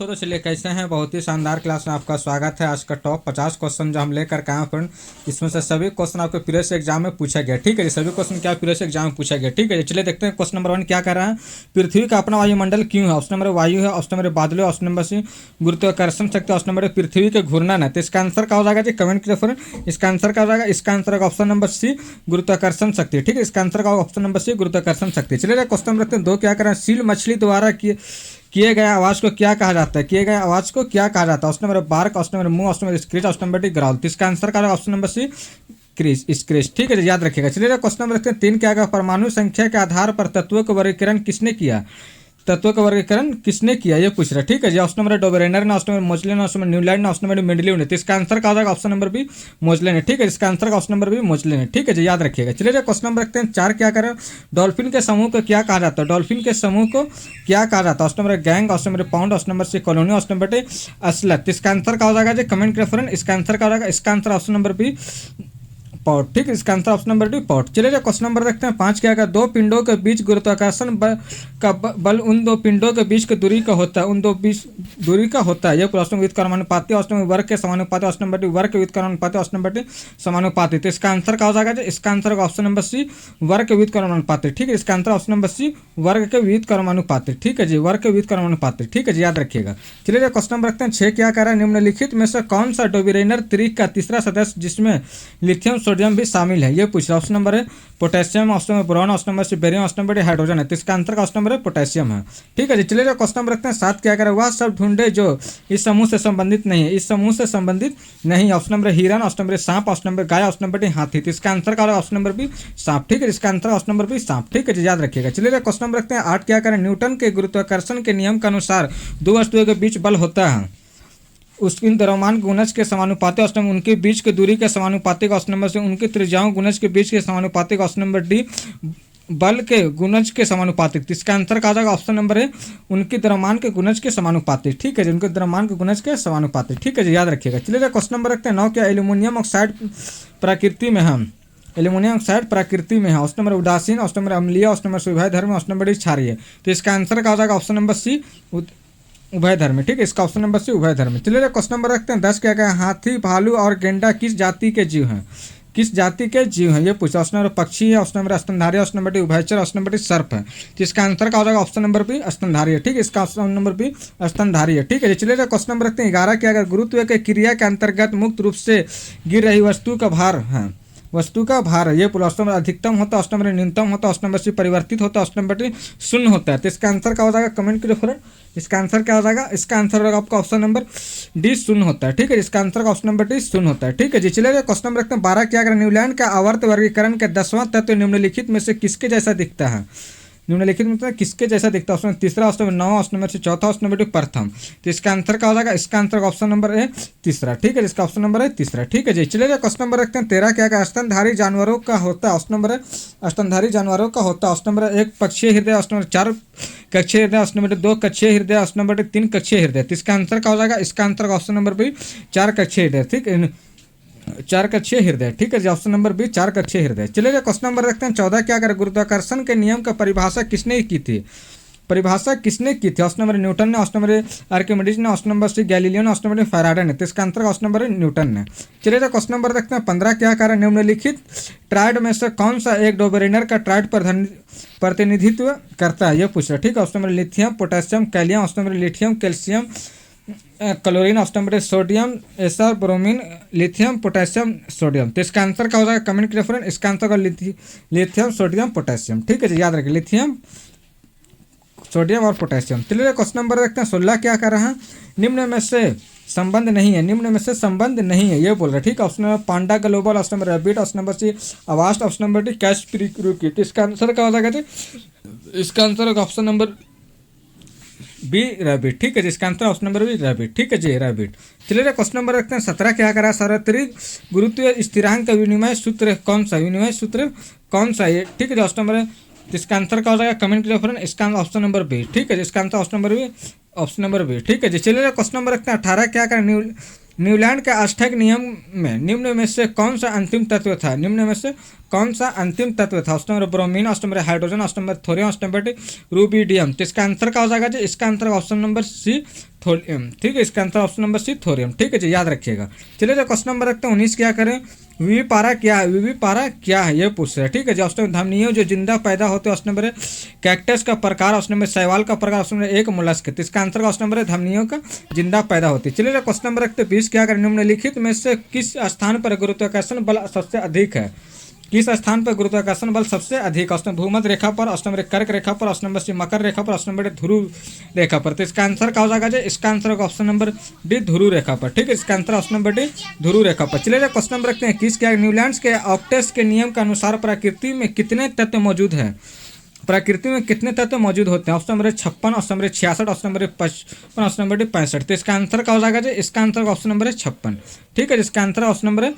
दोस्तों तो चलिए कैसे हैं। बहुत ही शानदार क्लास में आपका स्वागत है। आज का टॉप 50 क्वेश्चन जो हम लेकर के आए फ्रेंड, इसमें से सभी क्वेश्चन आपके प्रीवियस एग्जाम में पूछा गया। ठीक है जी, सभी क्वेश्चन क्या प्रीवियस एग्जाम में पूछा गया। ठीक है जी, चलिए देखते हैं क्वेश्चन नंबर 1 क्या कर रहा है। पृथ्वी का अपना वायुमंडल क्यों है? ऑप्शन नंबर वायु है, ऑप्शन नंबर बादलों, ऑप्शन नंबर सी गुरुत्वाकर्षण शक्ति, ऑप्शन नंबर पृथ्वी के घूर्णन है। तो इसका आंसर क्या हो जाएगा जी, कमेंट करिए फ्रेंड। इसका आंसर क्या हो जाएगा, इसका आंसर है ऑप्शन नंबर सी गुरुत्वाकर्षण शक्ति। ठीक है, इसका आंसर का ऑप्शन नंबर सी गुरुत्वाकर्षण शक्ति। चलिए क्वेश्चन नंबर रखते हैं 2 क्या कर रहे हैं। सील मछली द्वारा किए गए आवाज को क्या कहा जाता है? किए गए आवाज को क्या कहा जाता है? Option number bark, option number moo, option number screech, option number D growl. तो इसका आंसर क्या है ऑप्शन नंबर सी क्रीज स्क्रीच। ठीक है जी, याद रखिएगा। चलिए क्वेश्चन नंबर रखते हैं 3 क्या, परमाणु संख्या के आधार पर तत्वों का वर्गीकरण किसने किया? तत्वों का वर्गीकरण किसने किया, ये पूछ रहा है। ठीक है जी, ऑप्शन नंबर डोबरेनर ने, ऑप्शन नंबर मोजले ने, ऑप्शन नंबर न्यूलैंड ने, ऑप्शन नंबर मेंडलीव ने। तो इसका आंसर क्या होगा ऑप्शन नंबर बी मोजले ने। ठीक है, इसका आंसर का ऑप्शन नंबर बी मोजले ने। ठीक है जी, याद रखिएगा। चलिए क्वेश्चन नंबर रखते हैं 4 क्या करें। डॉल्फिन के समूह को क्या कहा जाता है? डॉल्फिन के समूह को क्या कहा जाता है? Option number gang, option number pound, option number C colony, option number D असलत। इसका आंसर क्या हो जाएगा जी, कमेंट करें फ्रेंड। इसका आंसर क्या हो जाएगा, इसका answer option number B pot. ठीक है, इसका answer option number D pot. चलिए क्वेश्चन नंबर देखते हैं 5 क्या, 2 पिंडों के बीच गुरुत्वाकर्षण का बल उन 2 पिंडों के बीच की दूरी का होता है। उन 2 बीच दूरी का होता है। यह ऑप्शन विद्युत कर्मानुपाती, ऑप्शन नंबर वर्ग के समानुपाती, ऑप्शन नंबर डी वर्ग के विद्युत कर्मानुपाती, ऑप्शन नंबर डी समानुपाती। तो इसका आंसर क्या हो जाएगा जी, इसका आंसर ऑप्शन नंबर सी वर्ग के विद्युत कर्मानुपाती। ठीक है, इसका आंसर ऑप्शन नंबर सी वर्ग के विद्युत कर्मानुपाती। ठीक है जी, वर्ग के विद्युत कर्मानुपाती। ठीक है जी, याद रखिएगा। चलिए क्वेश्चन नंबर रखते हैं 6 क्या कह रहा है। निम्नलिखित में से कौन सा डोबरेनर त्रिक का तीसरा सदस्य जिसमें लिथियम सोडियम भी शामिल है? ये पूछ रहा है। ऑप्शन नंबर है potassium, option number boron, option number C barium, option number hydrogen है। तो इसका आंसर का ऑप्शन नंबर है पोटेशियम है। ठीक है जी, चलिए क्वेश्चन नंबर रखते हैं 7 क्या करें। वह सब ढूंढे जो इस समूह से संबंधित नहीं है। इस समूह से संबंधित नहीं। ऑप्शन नंबर हिरन, ऑप्शन नंबर सांप, ऑप्शन नंबर गाय, ऑप्शन नंबर हाथी। तो इसका आंसर का ऑप्शन नंबर बी सांप। ठीक है, इसका आंसर ऑप्शन नंबर बी सांप। ठीक है जी, याद रखिएगा। चलिए क्वेश्चन नंबर रखते हैं 8 क्या करें। न्यूटन के गुरुत्वाकर्षण के नियम के अनुसार 2 वस्तुओं के बीच बल होता है उसकी द्रव्यमान गुणज के समानुपाती, ऑप्शन नंबर उनके बीच की दूरी के समानुपाती, ऑप्शन नंबर से उनकी त्रिज्याओं गुणज के बीच के समानुपाती, ऑप्शन नंबर डी बल के गुणज के समानुपाती। इसका आंसर का जाएगा ऑप्शन नंबर है उनकी द्रव्यमान के गुणज के समानुपाती। ठीक है जी, उनके द्रव्यमान के गुणज के समानुपाती। ठीक है जी, याद रखिएगा। चलिए क्वेश्चन नंबर रखते हैं 9 क्या, एल्यूमिनियम ऑक्साइड प्रकृति में है। एल्यूमिनियम ऑक्साइड प्रकृति में है। ऑप्शन नंबर उदासीन, ऑप्शन नंबर अम्लीय, ऑप्शन नंबर उभय धर्मी, ऑप्शन नंबर डी क्षारीय। तो इसका आंसर का हो जाएगा ऑप्शन नंबर सी उभय धर्मी। ठीक है, इसका ऑप्शन नंबर सी उभय धर्मी। चलिए क्वेश्चन नंबर रखते हैं 10 क्या कहें। हाथी, भालू और गेंडा किस जाति के जीव हैं? किस जाति के जीव हैं, ये पूछा। ऑप्शन नंबर पक्षी है, ऑप्शन नंबर स्तनधारी, ऑप्शन नंबर डी उभयचर, ऑप्शन नंबर डी सर्प है। तो इसका आंसर क्या हो जाएगा ऑप्शन नंबर बी स्तनधारी है। ठीक है, इसका ऑप्शन नंबर बी स्तनधारी है। ठीक है, चलिए क्वेश्चन नंबर रखते हैं 11 क्या, अगर गुरुत्व के क्रिया के अंतर्गत मुक्त रूप से गिर रही वस्तु का भार है। वस्तु का भार है, ये ऑप्शन नंबर अधिकतम होता है, ऑप्शन नंबर न्यूनतम होता है, ऑप्शन नंबर सी परिवर्तित होता है, ऑप्शन नंबर डी शून्य होता है। तो इसका आंसर क्या हो जाएगा, कमेंट करिए फ्रेंड। इसका आंसर क्या हो जाएगा, इसका आंसर होगा आपका ऑप्शन नंबर डी शून्य होता है। ठीक है, इसका आंसर का ऑप्शन नंबर डी शून्य होता है। ठीक है जी, चलिए क्वेश्चन नंबर रखते हैं 12 क्या करें। न्यूलैंड का आवर्त वर्गीकरण के 10वां तत्व निम्नलिखित में से किसके जैसा दिखता है? निम्नलिखित में किसके जैसा दिखता है? ऑप्शन तीसरा, ऑप्शन नंबर 9, ऑप्शन नंबर से चौथा, ऑप्शन नंबर डी प्रथम। तो इसका आंसर क्या हो जाएगा, इसका आंसर का ऑप्शन नंबर है तीसरा। ठीक है, इसका ऑप्शन नंबर है तीसरा। ठीक है जी, चलिए क्वेश्चन नंबर रखते हैं 13 क्या का, स्तनधारी जानवरों का होता है। ऑप्शन नंबर है स्तनधारी जानवरों का होता है। ऑप्शन नंबर 1 पक्षीय हृदय, ऑप्शन नंबर 4 कक्षीय हृदय, ऑप्शन नंबर 2 कक्षीय हृदय, ऑप्शन नंबर 3 कक्षीय हृदय। तो इसका आंसर क्या हो जाएगा, इसका आंसर का ऑप्शन नंबर बी 4 कक्षीय हृदय। ठीक है, 4 कक्षीय हृदय। ठीक है जी, ऑप्शन नंबर बी 4 कक्षीय हृदय। चलिए क्वेश्चन नंबर रखते हैं 14 क्या करें। गुरुत्वाकर्षण के नियम का परिभाषा किसने की थी? परिभाषा किसने की थी? ऑप्शन नंबर न्यूटन ने, ऑप्शन नंबर आर्किमिडीज ने, ऑप्शन नंबर सी गैलीलियो ने, ऑप्शन नंबर फैराडे ने। तो इसका आंसर ऑप्शन नंबर न्यूटन ने। चलिए क्वेश्चन नंबर रखते हैं 15 क्या करें। निम्नलिखित ट्राइड में से कौन सा एक डोबरेनर का ट्राइड प्रतिनिधित्व करता है, यह पूछ रहा है। ठीक है, ऑप्शन नंबर लिथियम, पोटेशियम, कैलियम, option number lithium, calcium, chlorine, option number sodium, SR, bromine, lithium, potassium, sodium. तो इसका आंसर क्या हो जाएगा, कमेंट करिए फ्रेंड। इसका आंसर का लिथियम, सोडियम, पोटेशियम। ठीक है जी, याद रखिए लिथियम, सोडियम और पोटेशियम। चलिए क्वेश्चन नंबर देखते हैं 16 क्या कर रहा है। निम्न में से संबंध नहीं है। निम्न में से संबंध नहीं है, ये बोल रहा है। ठीक है, option number panda global, option number rabbit, option number C Avast, option number D cash प्रिक्रूकी। तो इसका आंसर क्या हो जाएगा जी, इसका आंसर होगा ऑप्शन नंबर बी रैबिट। ठीक है जी, इसका answer option number B rabbit. ठीक है जी, रैबिट। चलिए क्वेश्चन नंबर रखते हैं 17 क्या करा। सार्वत्रिक गुरुत्व स्थिरांक का विनिमय सूत्र कौन सा? विनिमय सूत्र कौन सा है? ठीक है जी, ऑप्शन नंबर इसका आंसर क्या हो जाएगा, कमेंट करिए फ्रेंड। इसका ऑप्शन नंबर बी। ठीक है जी, इसका answer option number B, option number B. ठीक है जी, चलिए क्वेश्चन नंबर रखते हैं 18 क्या करें। न्यूलैंड के अष्टक नियम में निम्न में से कौन सा अंतिम तत्व था? निम्न में से कौन सा अंतिम तत्व था? Option number bromine, option number hydrogen, option number thorium, option number rubidium. तो इसका आंसर क्या हो जाएगा जी, इसका answer option number C thorium, ठीक है, इसका answer option number C thorium, ठीक है जी, याद रखिएगा। चलिए जो क्वेश्चन नंबर रखते हैं 19 क्या करें, विवी पारा क्या है, विवी पारा क्या है ये पूछ रहे हैं, ठीक है जी। ऑप्शन धमनियों जो जिंदा पैदा होते हैं, ऑप्शन नंबर है कैक्टस का प्रकार, ऑप्शन नंबर शैवाल का प्रकार, ऑप्शन नंबर एक मोलस्क, तो इसका आंसर ऑप्शन नंबर है धमनियों का जिंदा पैदा होती है। चलिए क्वेश्चन नंबर रखते 20 क्या करें, निम्नलिखित में से किस स्थान पर गुरुत्वाकर्षण बल सबसे अधिक है, किस स्थान पर गुरुत्वाकर्षण बल सबसे अधिक, ऑप्शन भूमध्य रेखा पर, ऑप्शन नंबर कर्क रेखा पर, ऑप्शन नंबर सी मकर रेखा पर, ऑप्शन नंबर ध्रुव रेखा पर, तो इसका आंसर क्या हो जाएगा जी, इसका आंसर होगा ऑप्शन नंबर डी ध्रुव रेखा पर, ठीक है, इसका आंसर ऑप्शन नंबर डी ध्रुव रेखा पर। चलिए क्वेश्चन नंबर रखते हैं किस क्या, न्यूलैंड्स के ऑक्टेस के नियम के अनुसार प्रकृति में कितने तत्व मौजूद हैं, प्रकृति में कितने तत्व मौजूद होते हैं, option number 56, option number 66, option number 55, option number 65, तो इसका आंसर क्या हो जाएगा जी, इसका आंसर ऑप्शन नंबर है 56, ठीक है, इसका आंसर ऑप्शन नंबर है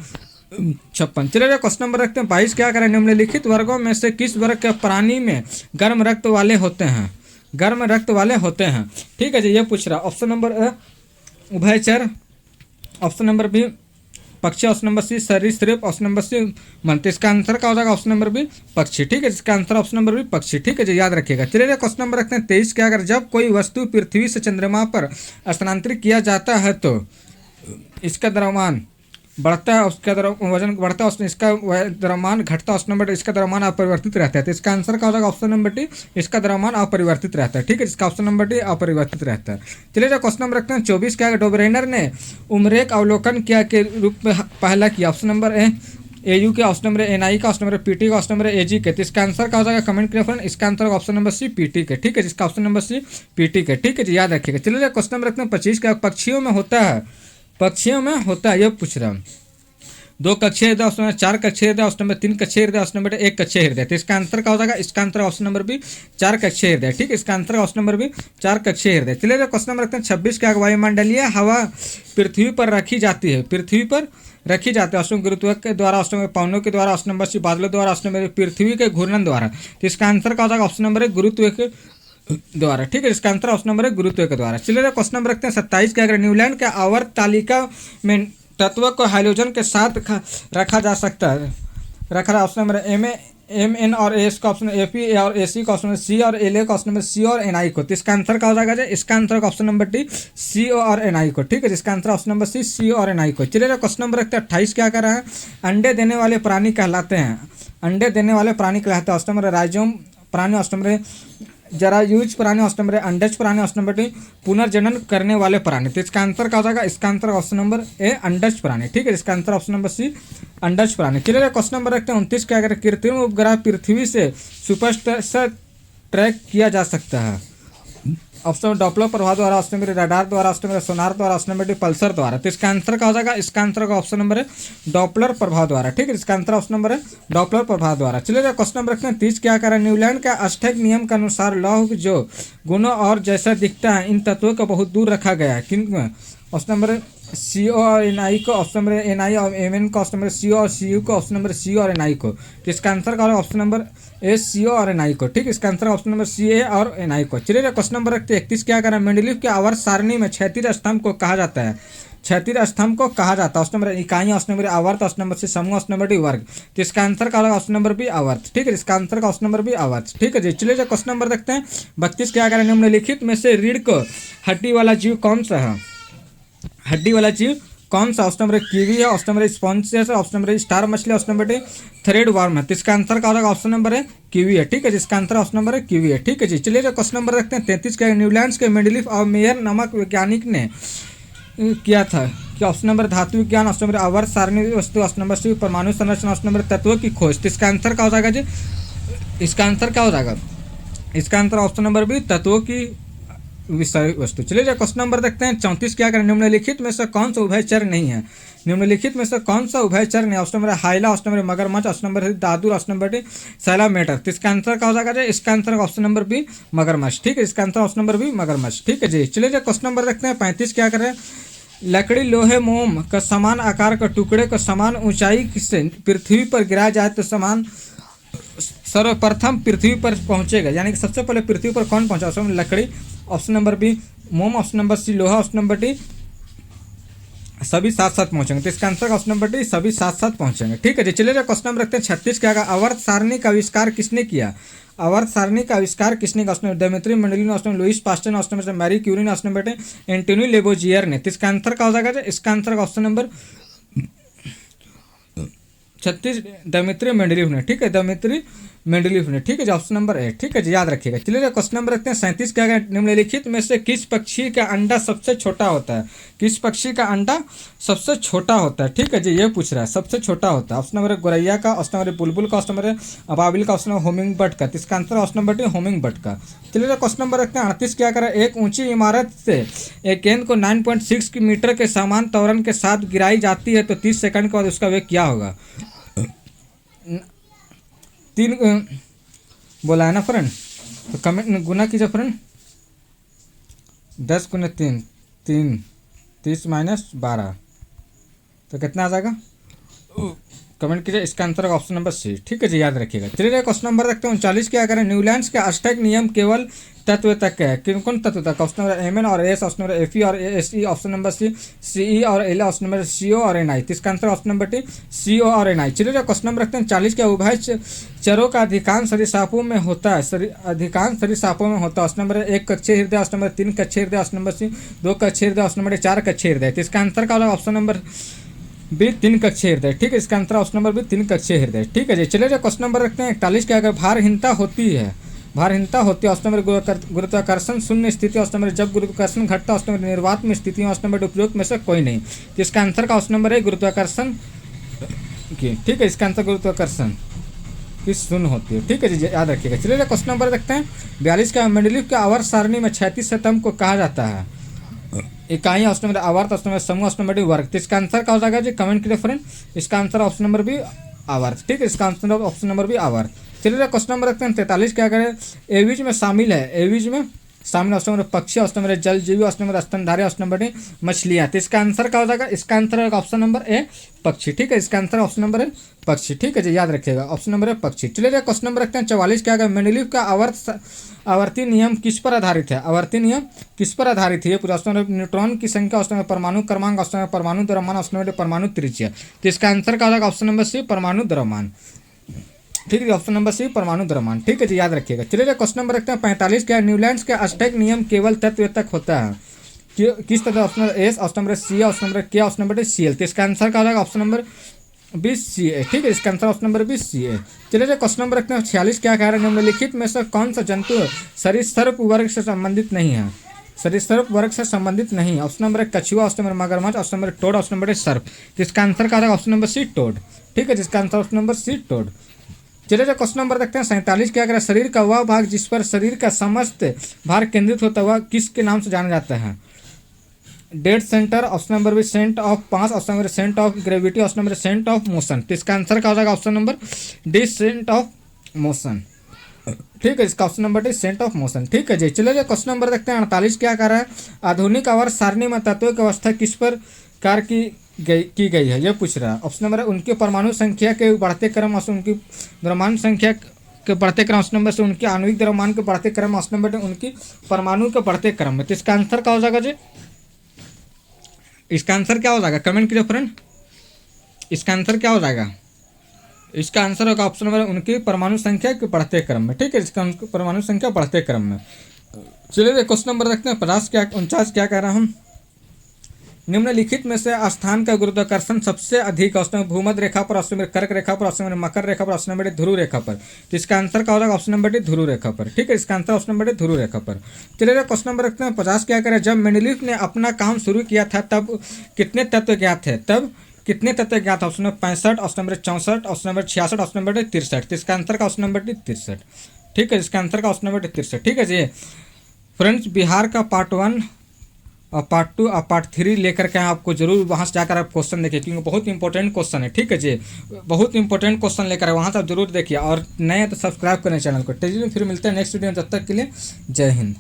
56। चलिए क्वेश्चन नंबर रखते हैं 22 क्या करें, निम्नलिखित वर्गों में से किस वर्ग के प्राणी में गर्म रक्त वाले होते हैं, गर्म रक्त वाले होते हैं, ठीक है जी, ये पूछ रहा। ऑप्शन नंबर ए उभयचर, ऑप्शन नंबर बी पक्षी, ऑप्शन नंबर सी सरीसृप, ऑप्शन नंबर सी मन, तो इसका आंसर क्या हो जाएगा, ऑप्शन नंबर बी पक्षी, ठीक है, इसका आंसर ऑप्शन नंबर बी पक्षी, ठीक है जी, याद रखिएगा। चलिए क्वेश्चन नंबर रखते हैं 23 क्या करें, जब कोई वस्तु पृथ्वी से चंद्रमा पर स्थानांतरित किया जाता है तो इसका द्रव्यमान बढ़ता है, उसका वजन बढ़ता है, इसका द्रव्यमान घटता है, ऑप्शन नंबर इसका द्रव्यमान अपरिवर्तित रहता है, तो इसका आंसर क्या हो जाएगा, ऑप्शन नंबर डी इसका द्रव्यमान अपरिवर्तित रहता है, ठीक है, इसका ऑप्शन नंबर डी अपरिवर्तित रहता है। चलिए जो क्वेश्चन नंबर रखते हैं 24 क्या, डोबरेनर ने उम्रेक अवलोकन क्या के रूप में पहला किया, ऑप्शन नंबर ए एयू के, ऑप्शन नंबर एनआई का, ऑप्शन नंबर पीटी का, ऑप्शन नंबर एजी के, तो इसका आंसर क्या हो जाएगा, कमेंट करिए फ्रेंड, इसका answer option number C PT के, ठीक है, जिसका ऑप्शन नंबर सी पीटी के, ठीक है जी, याद रखिएगा। चलिए क्वेश्चन नंबर रखते हैं 25 क्या, पक्षियों में होता है, पक्षियों में होता है ये पूछ रहा हूँ, 2 कक्षीय हृदय, ऑप्शन नंबर 4 कक्षीय हृदय, ऑप्शन नंबर 3 कक्षीय हृदय, ऑप्शन नंबर 1 कक्षीय हृदय, तो इसका आंसर क्या हो जाएगा, इसका आंसर ऑप्शन नंबर बी 4 कक्षीय हृदय, ठीक है, इसका आंसर ऑप्शन नंबर बी 4 कक्षीय हृदय। चलिए क्वेश्चन नंबर रखते हैं 26 क्या, वायुमंडलीय हवा पृथ्वी पर रखी जाती है, पृथ्वी पर रखी जाती है, ऑप्शन गुरुत्व के द्वारा, ऑप्शन नंबर पवनों के द्वारा, ऑप्शन नंबर सी बादलों द्वारा, ऑप्शन नंबर पृथ्वी के घूर्णन द्वारा, तो इसका आंसर क्या हो जाएगा, ऑप्शन नंबर गुरुत्व के द्वारा, ठीक है, इसका आंसर ऑप्शन नंबर है गुरुत्व के द्वारा। चलिए क्वेश्चन नंबर रखते हैं 27 क्या करें, न्यूलैंड के आवर्त तालिका में तत्व को हाइड्रोजन के साथ रखा जा सकता है, रखा है, ऑप्शन नंबर एम एन और एस का, ऑप्शन ए पी और ए सी का, ऑप्शन नंबर सी और एल ए का, ऑप्शन नंबर सी और एन आई को, तो इसका आंसर क्या हो जाएगा, इसका आंसर का ऑप्शन नंबर डी सी और एन आई को, ठीक है, इसका आंसर ऑप्शन नंबर सी और एन आई को। चलिए क्वेश्चन नंबर रखते हैं 28 क्या कर रहा है, अंडे देने वाले प्राणी कहलाते हैं, अंडे देने वाले प्राणी कहलाते हैं, ऑप्शन नंबर राइजोम प्राणी, ऑप्शन नंबर जरायुज प्राणी, ऑप्शन नंबर अंडज प्राणी, ऑप्शन नंबर डी पुनर्जनन करने वाले प्राणी, तो इसका आंसर क्या हो जाएगा, इसका आंसर ऑप्शन नंबर ए अंडज प्राणी, ठीक है, इसका आंसर ऑप्शन नंबर सी अंडज प्राणी। चलिए क्वेश्चन नंबर रखते हैं 29 क्या करें, कृत्रिम उपग्रह पृथ्वी से सुपर ट्रैक किया जा सकता है, ऑप्शन नंबर डॉपलर प्रभाव द्वारा, ऑप्शन नंबर रडार द्वारा, ऑप्शन नंबर सोनार द्वारा, ऑप्शन नंबर डी पल्सर द्वारा, तो इसका आंसर क्या हो जाएगा, इसका आंसर का ऑप्शन नंबर है डॉपलर प्रभाव द्वारा, ठीक है, इसका आंसर ऑप्शन नंबर है डॉपलर प्रभाव द्वारा। चलिए क्वेश्चन नंबर रखते हैं 30 क्या करें, न्यूलैंड का अष्टक नियम के अनुसार लौह जो गुणों और जैसा दिखता है इन तत्वों को बहुत दूर रखा गया है, किन में, ऑप्शन नंबर सी और एन आई को, ऑप्शन नंबर एन आई और एम एन को, ऑप्शन नंबर सी और सी यू को, ऑप्शन नंबर सी और एन आई को, तो इसका आंसर का ऑप्शन नंबर ए सी और एन आई को, ठीक है, इसका आंसर ऑप्शन नंबर सी ए और एन आई को। चलिए क्वेश्चन नंबर रखते हैं 31 क्या करें, मेंडलीव के आवर्त सारणी में क्षैतिज स्तंभ को कहा जाता है, क्षैतिज स्तंभ को कहा जाता है, ऑप्शन नंबर इकाई, ऑप्शन नंबर आवर्त, ऑप्शन नंबर सी समूह, ऑप्शन नंबर डी वर्ग, तो इसका आंसर का ऑप्शन नंबर बी आवर्त, ठीक है, इसका आंसर का ऑप्शन नंबर बी आवर्त, ठीक है जी। चलिए क्वेश्चन नंबर देखते हैं 32 क्या करें, निम्नलिखित में से रीढ़ को हड्डी वाला जीव कौन सा है, हड्डी वाला जीव कौन सा, ऑप्शन नंबर कीवी है, ऑप्शन नंबर स्पॉन्जियस है, ऑप्शन नंबर स्टार मछली, option number D thread worm है, तो इसका आंसर क्या होगा, ऑप्शन नंबर है कीवी है, ठीक है, जिसका आंसर ऑप्शन नंबर है कीवी है, ठीक है जी। चलिए क्वेश्चन नंबर रखते हैं 33 क्या, न्यूलैंड्स के मेंडलीफ और मेयर नामक वैज्ञानिक ने किया था कि ऑप्शन नंबर धातु विज्ञान, ऑप्शन नंबर आवर्त सारणी वस्तु, ऑप्शन नंबर सी परमाणु संरचना, ऑप्शन नंबर तत्वों की खोज, तो इसका आंसर क्या हो जाएगा जी, इसका आंसर क्या हो जाएगा, इसका आंसर ऑप्शन नंबर बी तत्वों की विषय वस्तु। चलिए क्वेश्चन नंबर देखते हैं 34 क्या करें, निम्नलिखित में से कौन सा उभयचर नहीं है, निम्नलिखित में से कौन सा उभयचर नहीं, option number hyla, option number मगरमच्छ, ऑप्शन नंबर दादुर, ऑप्शन नंबर डी सैलामेटर, तो इसका आंसर क्या हो जाएगा, इसका आंसर ऑप्शन नंबर बी मगरमच्छ, ठीक है, इसका आंसर ऑप्शन नंबर बी मगरमच्छ, ठीक है जी। चलिए क्वेश्चन नंबर देखते हैं 35 क्या करें, लकड़ी लोहे मोम का समान आकार का टुकड़े को समान ऊंचाई से पृथ्वी पर गिराया जाए तो समान सर्वप्रथम पृथ्वी पर पहुंचेगा, यानी कि सबसे पहले पृथ्वी पर कौन पहुंचा, ऑप्शन लकड़ी, ऑप्शन नंबर बी मोम, ऑप्शन नंबर सी लोहा, ऑप्शन नंबर डी सभी साथ साथ पहुंचेंगे, तो इसका आंसर का ऑप्शन नंबर डी सभी साथ साथ पहुंचेंगे। ठीक है जी, चलिए क्वेश्चन नंबर रखते हैं 36 क्या होगा, आवर्त सारणी का आविष्कार किसने किया? आवर्त सारणी का आविष्कार किसने? Option number Dmitri Mendeleev, option number Louis Pasteur, option number Marie Curie, option number Antoine Lavoisier ने। तो इसका आंसर क्या हो जाएगा? इसका आंसर का ऑप्शन नंबर 36 डेमेत्री मेंडेलीव ने। ठीक है, डेमेत्री मेंडेलीव ने। ठीक है जी, ऑप्शन नंबर ए। ठीक है जी, याद रखिएगा। चलिए क्वेश्चन नंबर रखते हैं 37 क्या है, निम्नलिखित में से किस पक्षी का अंडा सबसे छोटा होता है? किस पक्षी का अंडा सबसे छोटा होता है? ठीक है जी, ये पूछ रहा है सबसे छोटा होता है। ऑप्शन नंबर गोरैया का, ऑप्शन नंबर बुलबुल का, ऑप्शन नंबर अबाबिल का, ऑप्शन नंबर होमिंग बर्ड का। इसका answer option number D homing bird का। चलिए क्वेश्चन नंबर रखते हैं 38 क्या करें, एक ऊंची इमारत से एक गेंद को 9.6 मीटर के समान त्वरण के साथ गिराई जाती है तो 30 सेकंड के बाद उसका वेग क्या होगा? 3 बोला है ना फ्रेंड, तो कमेंट गुना कीजिए फ्रेंड। 10 गुना 3 3 30 माइनस 12 तो कितना आ जाएगा? कमेंट कीजिए। इसका आंसर का ऑप्शन नंबर सी। ठीक है जी, याद रखिएगा। चलिए क्वेश्चन नंबर रखते हैं 39 क्या करें, न्यूलैंड्स के अष्टक नियम केवल तत्व तक है, किन कौन तत्व तक? ऑप्शन नंबर एम और एस, ऑप्शन नंबर एफ और S E, option number C C और L, option number C O और एन आई। इसका answer option number T C O और एन आई। चलिए क्वेश्चन नंबर रखते हैं 40 क्या, उभय चरों का अधिकांश सरीसृपों में होता है, अधिकांश सरीसृपों में होता है। ऑप्शन नंबर 1 कक्षीय हृदय, ऑप्शन नंबर 3 कक्षीय हृदय, ऑप्शन नंबर सी 2 कक्षीय हृदय, ऑप्शन नंबर 4 कक्षीय हृदय। तो इसका आंसर का होगा ऑप्शन नंबर बी 3 कक्षीय हृदय। ठीक है, इसका आंसर ऑप्शन नंबर बी 3 कक्षीय हृदय। ठीक है जी, चलिए क्वेश्चन नंबर रखते हैं 41 क्या, अगर भारहीनता होती है, भारहीनता होती है। ऑप्शन नंबर गुरुत्वाकर्षण शून्य स्थिति, ऑप्शन नंबर जब गुरुत्वाकर्षण घटता है, ऑप्शन नंबर निर्वात में स्थिति, ऑप्शन नंबर उपयुक्त में से कोई नहीं। तो इसका आंसर का ऑप्शन नंबर है गुरुत्वाकर्षण की। ठीक है, इसका आंसर गुरुत्वाकर्षण की शून्य होती है। ठीक है जी, याद रखिएगा। चलिए क्वेश्चन नंबर देखते हैं 42 का, मेंडेलीव के आवर्त सारणी में 36 स्तंभ को कहा जाता है? इकाई, ऑप्शन नंबर आवर्त, ऑप्शन नंबर समूह, ऑप्शन नंबर डी वर्ग। तो इसका आंसर क्या हो जाएगा जी? कमेंट कीजिए फ्रेंड। इसका आंसर ऑप्शन नंबर बी आवर्त। ठीक है, इसका आंसर ऑप्शन नंबर बी आवर्त। चलिए क्वेश्चन नंबर रखते हैं 43 क्या करें, एविज में शामिल है, एविज में शामिल ऑप्शन नंबर पक्षी, ऑप्शन नंबर जल जीवी, ऑप्शन नंबर स्तनधारी, ऑप्शन नंबर डी मछलियाँ। तो इसका आंसर क्या हो जाएगा? इसका आंसर है ऑप्शन नंबर ए पक्षी। ठीक है, इसका आंसर ऑप्शन नंबर है पक्षी। ठीक है जी, याद रखिएगा, ऑप्शन नंबर है पक्षी। चलिए क्वेश्चन नंबर रखते हैं 44 क्या करें, मेंडेलीव का आवर्ती नियम किस पर आधारित है? आवर्ती नियम किस पर आधारित है? ये पूरा ऑप्शन न्यूट्रॉन की संख्या, ऑप्शन नंबर परमाणु क्रमांक, ऑप्शन नंबर परमाणु द्रव्यमान, ऑप्शन नंबर परमाणु त्रिज्या। तो इसका आंसर क्या हो जाएगा? ऑप्शन नंबर सी परमाणु द्रव्यमान। ठीक है, ऑप्शन नंबर सी परमाणु द्रव्यमान। ठीक है जी, याद रखिएगा। चलिए क्वेश्चन नंबर रखते हैं 45 क्या, न्यूलैंड्स के अष्टक नियम केवल तत्व तक होता है, किस तरह? Option number S, option number C, option number K, option number C L. तो इसका आंसर क्या हो जाएगा? Option number B C A. ठीक है, इसका answer option number B C A. चलिए क्वेश्चन नंबर रखते हैं 46 क्या कह रहे हैं, निम्नलिखित में से कौन सा जंतु सरीसृप वर्ग से संबंधित नहीं है? सरीसृप वर्ग से संबंधित नहीं। ऑप्शन नंबर 1 कछुआ, ऑप्शन नंबर मगरमच्छ, option number toad, option number सर्प। जिसका आंसर क्या होगा? Option number C toad. ठीक है, जिसका answer option number C toad. चलिए क्वेश्चन नंबर देखते हैं 47 क्या करें, शरीर का वह भाग जिस पर शरीर का समस्त भार केंद्रित होता है वह किसके नाम से जाना जाता है? Dead centre, option number B centre of mass, option number centre of gravity, option number centre of motion. तो इसका आंसर क्या हो जाएगा? Option number D centre of motion. ठीक है, इसका option number D centre of motion. ठीक है जी, चलिए क्वेश्चन नंबर देखते हैं 48 क्या कर रहा है, आधुनिक आवर्त सारणी में तत्वों की अवस्था किस पर कार्य की गई है? यह पूछ रहा है। ऑप्शन नंबर उनकी परमाणु संख्या के बढ़ते क्रम, ऑप्शन उनकी द्रव्यमान संख्या के बढ़ते क्रम, ऑप्शन नंबर से उनके आणविक द्रव्यमान के बढ़ते क्रम, ऑप्शन नंबर उनकी परमाणु के बढ़ते क्रम में। तो इसका आंसर क्या हो जाएगा जी? इसका आंसर क्या हो जाएगा? कमेंट कीजिए फ्रेंड। इसका आंसर क्या हो जाएगा? इसका आंसर होगा ऑप्शन नंबर उनकी परमाणु संख्या के बढ़ते क्रम में। ठीक है, इसका परमाणु संख्या बढ़ते क्रम में। चलिए क्वेश्चन नंबर देखते हैं 49 क्या कह रहा हूँ, निम्नलिखित में से स्थान का गुरुत्वाकर्षण सबसे अधिक, ऑप्शन नंबर भूमध्य रेखा पर, ऑप्शन नंबर कर्क रेखा पर, ऑप्शन नंबर मकर रेखा पर, ऑप्शन नंबर ध्रुव रेखा पर। तो इसका आंसर क्या होगा? ऑप्शन नंबर डी ध्रुव रेखा पर। ठीक है, इसका आंसर ऑप्शन नंबर डी ध्रुव रेखा पर। चलिए क्वेश्चन नंबर रखते हैं 50 क्या करें, जब मेंडेलीव ने अपना काम शुरू किया था तब कितने तत्व ज्ञात थे? तब कितने तत्व ज्ञात? Option number 65, option number 64, option number 66, option number 63। तो इसका आंसर का ऑप्शन नंबर डी 63। ठीक है, इसका आंसर का ऑप्शन नंबर 63। ठीक है जी फ्रेंड्स, बिहार का पार्ट 1 और पार्ट 2 और पार्ट 3 लेकर के आपको जरूर वहाँ से जाकर आप क्वेश्चन देखिए, क्योंकि बहुत इंपॉर्टेंट क्वेश्चन है। ठीक है जी, बहुत इंपॉर्टेंट क्वेश्चन लेकर वहाँ से आप जरूर देखिए, और नए तो सब्सक्राइब करें चैनल को। चलिए फिर मिलते हैं नेक्स्ट वीडियो में, जब तक के लिए जय हिंद।